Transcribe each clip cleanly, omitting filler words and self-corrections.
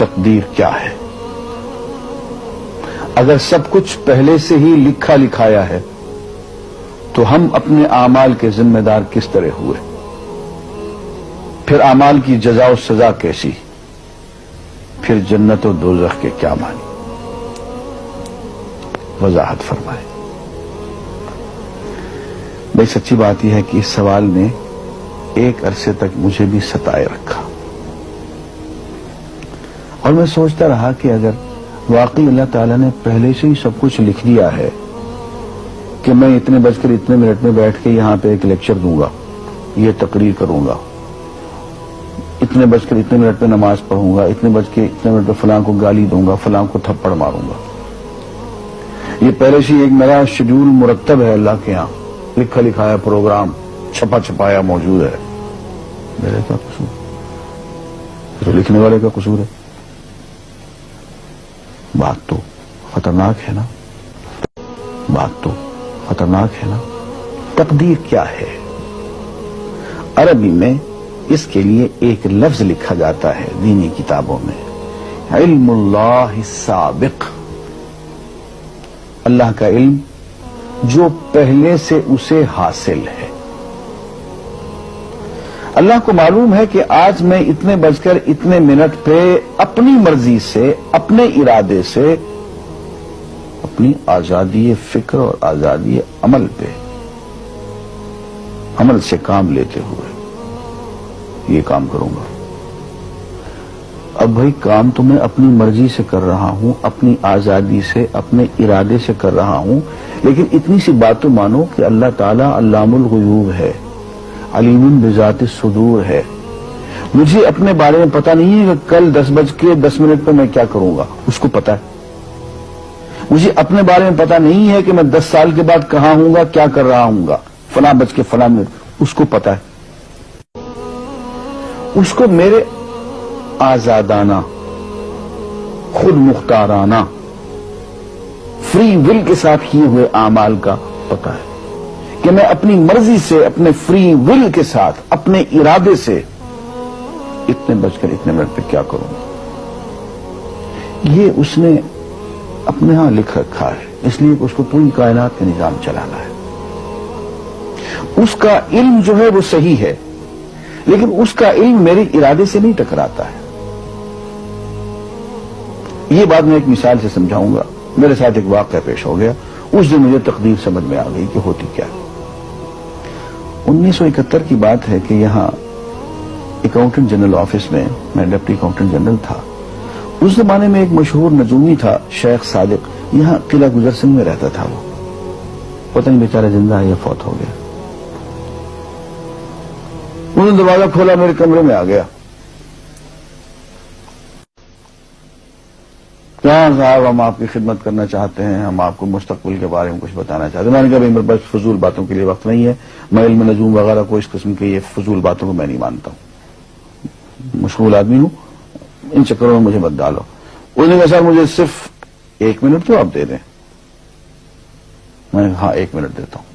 تقدیر کیا ہے؟ اگر سب کچھ پہلے سے ہی لکھا لکھایا ہے تو ہم اپنے اعمال کے ذمہ دار کس طرح ہوئے؟ پھر اعمال کی جزا و سزا کیسی؟ پھر جنت و دوزخ کے کیا معنی؟ وضاحت فرمائے۔ بھئی سچی بات یہ ہے کہ اس سوال نے ایک عرصے تک مجھے بھی ستائے رکھا، اور میں سوچتا رہا کہ اگر واقعی اللہ تعالیٰ نے پہلے سے ہی سب کچھ لکھ دیا ہے کہ میں اتنے بج کر اتنے منٹ میں بیٹھ کے یہاں پہ ایک لیکچر دوں گا، یہ تقریر کروں گا، اتنے بج کر اتنے منٹ میں نماز پڑھوں گا، اتنے بج کے اتنے منٹ میں فلاں کو گالی دوں گا، فلاں کو تھپڑ ماروں گا، یہ پہلے سے ایک میرا شیڈول مرتب ہے اللہ کے ہاں، لکھا لکھایا پروگرام چھپا چھپایا موجود ہے، میرے کیا قصور؟ تو لکھنے والے کا قصور ہے۔ بات تو خطرناک ہے نا، بات تو خطرناک ہے نا۔ تقدیر کیا ہے؟ عربی میں اس کے لیے ایک لفظ لکھا جاتا ہے دینی کتابوں میں، علم اللہ السابق، اللہ کا علم جو پہلے سے اسے حاصل ہے۔ اللہ کو معلوم ہے کہ آج میں اتنے بج کر اتنے منٹ پہ اپنی مرضی سے، اپنے ارادے سے، اپنی آزادی فکر اور آزادی عمل پہ، عمل سے کام لیتے ہوئے یہ کام کروں گا۔ اب بھائی کام تو میں اپنی مرضی سے کر رہا ہوں، اپنی آزادی سے، اپنے ارادے سے کر رہا ہوں، لیکن اتنی سی بات تو مانو کہ اللہ تعالیٰ علام الغیوب ہے، علیم بذات الصدور ہے۔ مجھے اپنے بارے میں پتہ نہیں ہے کہ کل 10:10 پہ میں کیا کروں گا، اس کو پتا ہے۔ مجھے اپنے بارے میں پتہ نہیں ہے کہ میں 10 سال کے بعد کہاں ہوں گا، کیا کر رہا ہوں گا، فلاں بج کے فلاں منٹ، اس کو پتا ہے۔ اس کو میرے آزادانہ، خود مختارانہ، فری ول کے ساتھ کیے ہوئے اعمال کا پتہ ہے کہ میں اپنی مرضی سے، اپنے فری ول کے ساتھ، اپنے ارادے سے اتنے بج کر اتنے منٹ پہ کیا کروں گا۔ یہ اس نے اپنے ہاں لکھ رکھا ہے، اس لیے کہ اس کو پوری کائنات کا نظام چلانا ہے۔ اس کا علم جو ہے وہ صحیح ہے، لیکن اس کا علم میرے ارادے سے نہیں ٹکراتا ہے۔ یہ بات میں ایک مثال سے سمجھاؤں گا۔ میرے ساتھ ایک واقعہ پیش ہو گیا، اس دن مجھے تقدیر سمجھ میں آ گئی کہ ہوتی کیا ہے۔ 1971 کی بات ہے کہ یہاں اکاؤنٹنٹ جنرل آفس میں میں ڈپٹی اکاؤنٹنٹ جنرل تھا۔ اس زمانے میں ایک مشہور نجومی تھا شیخ صادق، یہاں قلعہ گزر سنگھ میں رہتا تھا۔ وہ پتہ نہیں بیچارہ زندہ ہے یا فوت ہو گیا۔ انہوں نے دروازہ کھولا، میرے کمرے میں آ گیا۔ کیا صاحب، ہم آپ کی خدمت کرنا چاہتے ہیں، ہم آپ کو مستقبل کے بارے میں کچھ بتانا چاہتے ہیں۔ میں نے کہا میرے پاس فضول باتوں کے لیے وقت نہیں ہے، میں علم نجوم وغیرہ کو، اس قسم کے یہ فضول باتوں کو میں نہیں مانتا ہوں، مشغول آدمی ہوں، ان چکروں میں مجھے مت ڈالو۔ انہوں نے کہا صاحب مجھے صرف 1 منٹ تو آپ دے دیں۔ میں نے کہا ہاں 1 منٹ دیتا ہوں۔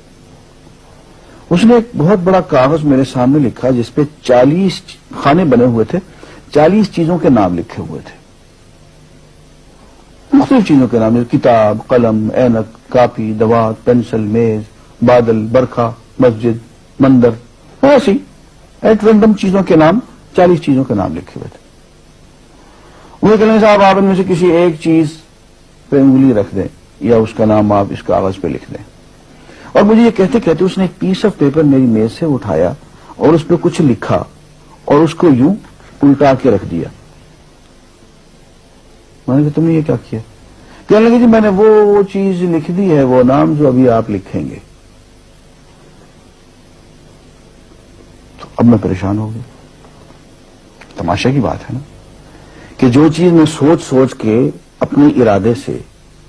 اس نے ایک بہت بڑا کاغذ میرے سامنے لکھا جس پہ 40 خانے بنے ہوئے تھے، 40 چیزوں کے نام لکھے ہوئے تھے، مختلف چیزوں کے نام، کتاب، قلم، اینک، کاپی، دوات، پینسل، میز، بادل، برکھا، مسجد، مندر، ایسی ایٹ رینڈم چیزوں کے نام، 40 چیزوں کے نام لکھے ہوئے تھے۔ وہ کہنے صاحب آپ ان میں سے کسی ایک چیز پہ انگلی رکھ دیں یا اس کا نام آپ اس کاغذ پہ لکھ دیں۔ اور مجھے یہ کہتے کہتے اس نے ایک پیس آف پیپر میری میز سے اٹھایا اور اس پہ کچھ لکھا اور اس کو یوں الٹا کے رکھ دیا۔ میں نے کہا تم نے یہ کیا کیا؟ کہنے لگے جی میں نے وہ چیز لکھ دی ہے، وہ نام جو ابھی آپ لکھیں گے۔ تو اب میں پریشان ہو گیا۔ تماشا کی بات ہے نا کہ جو چیز میں سوچ سوچ کے اپنے ارادے سے،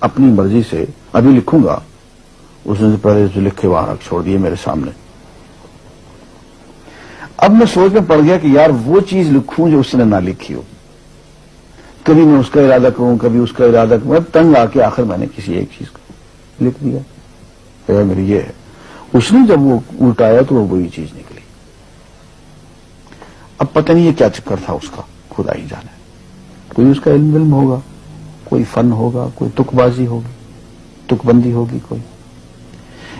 اپنی مرضی سے ابھی لکھوں گا، اس نے پہلے جو لکھے وہاں رکھ چھوڑ دیے میرے سامنے۔ اب میں سوچ میں پڑ گیا کہ یار وہ چیز لکھوں جو اس نے نہ لکھی ہو۔ کبھی میں اس کا ارادہ کروں، کبھی اس کا ارادہ کروں، اب تنگ آ کے آخر میں نے کسی ایک چیز کو لکھ دیا، کہ میری یہ ہے۔ اس نے جب وہ الٹایا تو وہ وہی چیز نکلی۔ اب پتہ نہیں یہ کیا چکر تھا اس کا، خدا ہی جانے۔ کوئی اس کا علم ہوگا، کوئی فن ہوگا، کوئی تک بازی ہوگی، تک بندی ہوگی کوئی.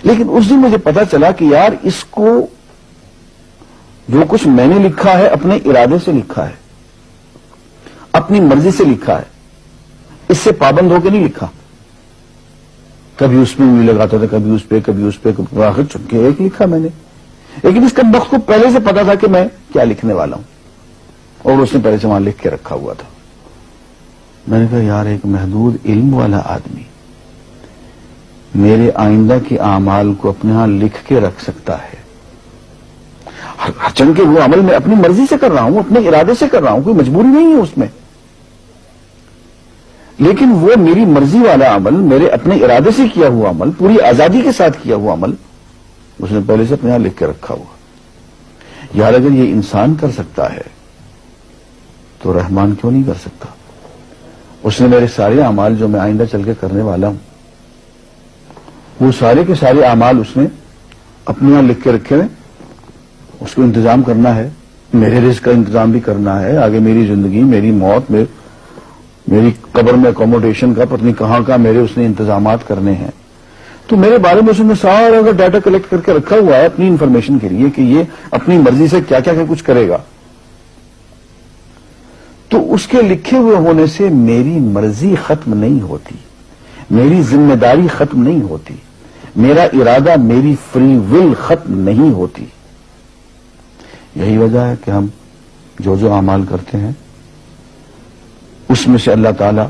لیکن اس دن مجھے پتا چلا کہ یار اس کو جو کچھ میں نے لکھا ہے اپنے ارادے سے لکھا ہے، اپنی مرضی سے لکھا ہے، اس سے پابند ہو کے نہیں لکھا. کبھی اس میں انگلی لگاتا تھا، کبھی اس پہ آخر چن کے ایک لکھا میں نے. لیکن اس بخت کو پہلے سے پتا تھا کہ میں کیا لکھنے والا ہوں، اور اس نے پہلے سے وہاں لکھ کے رکھا ہوا تھا. میں نے کہا یار ایک محدود علم والا آدمی میرے آئندہ کے اعمال کو اپنے ہاں لکھ کے رکھ سکتا ہے. چن کے وہ عمل میں اپنی مرضی سے کر رہا ہوں، اپنے ارادے سے کر رہا ہوں، کوئی مجبوری نہیں ہے اس میں. لیکن وہ میری مرضی والا عمل، میرے اپنے ارادے سے کیا ہوا عمل، پوری آزادی کے ساتھ کیا ہوا عمل، اس نے پہلے سے اپنے یہاں لکھ کے رکھا ہوا. یار اگر یہ انسان کر سکتا ہے تو رحمان کیوں نہیں کر سکتا؟ اس نے میرے سارے اعمال جو میں آئندہ چل کے کرنے والا ہوں، وہ سارے کے سارے اعمال اس نے اپنے یہاں لکھ کے رکھے ہیں. اس کو انتظام کرنا ہے، میرے رزق کا انتظام بھی کرنا ہے، آگے میری زندگی، میری موت، میری قبر میں اکوموڈیشن کا پتہ نہیں کہاں کا میرے اس نے انتظامات کرنے ہیں. تو میرے بارے میں اس نے سارا کا ڈاٹا کلیکٹ کر کے رکھا ہوا ہے اپنی انفارمیشن کے لیے کہ یہ اپنی مرضی سے کیا کیا کچھ کرے گا. تو اس کے لکھے ہوئے ہونے سے میری مرضی ختم نہیں ہوتی، میری ذمہ داری ختم نہیں ہوتی، میرا ارادہ، میری فری ول ختم نہیں ہوتی. یہی وجہ ہے کہ ہم جو اعمال کرتے ہیں اس میں سے اللہ تعالیٰ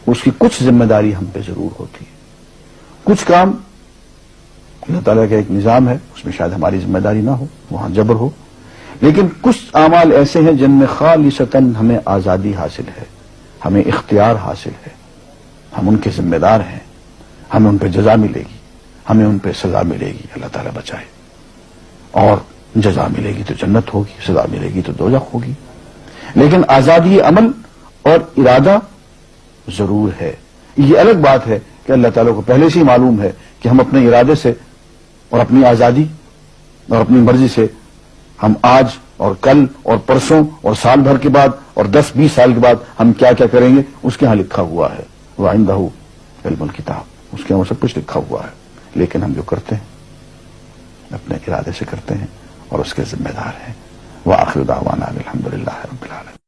اس کی کچھ ذمہ داری ہم پہ ضرور ہوتی ہے. کچھ کام اللہ تعالیٰ کا ایک نظام ہے، اس میں شاید ہماری ذمہ داری نہ ہو، وہاں جبر ہو. لیکن کچھ اعمال ایسے ہیں جن میں خالصتاً ہمیں آزادی حاصل ہے، ہمیں اختیار حاصل ہے، ہم ان کے ذمہ دار ہیں، ہمیں ان پہ جزا ملے گی، ہمیں ان پہ سزا ملے گی، اللہ تعالیٰ بچائے. اور جزا ملے گی تو جنت ہوگی، سزا ملے گی تو دوزخ ہوگی. لیکن آزادی عمل اور ارادہ ضرور ہے. یہ الگ بات ہے کہ اللہ تعالیٰ کو پہلے سے ہی معلوم ہے کہ ہم اپنے ارادے سے اور اپنی آزادی اور اپنی مرضی سے ہم آج اور کل اور پرسوں اور سال بھر کے بعد اور 10-20 سال کے بعد ہم کیا کیا کریں گے اس کے ہاں لکھا ہوا ہے. وَعِندَهُ عِلْمُ الْكِتَابِ، اس کے ہاں سب کچھ لکھا ہوا ہے. لیکن ہم جو کرتے ہیں اپنے ارادے سے کرتے ہیں اور اس کے ذمہ دار ہیں. وآخر دعوانا الحمدللہ رب العالمین.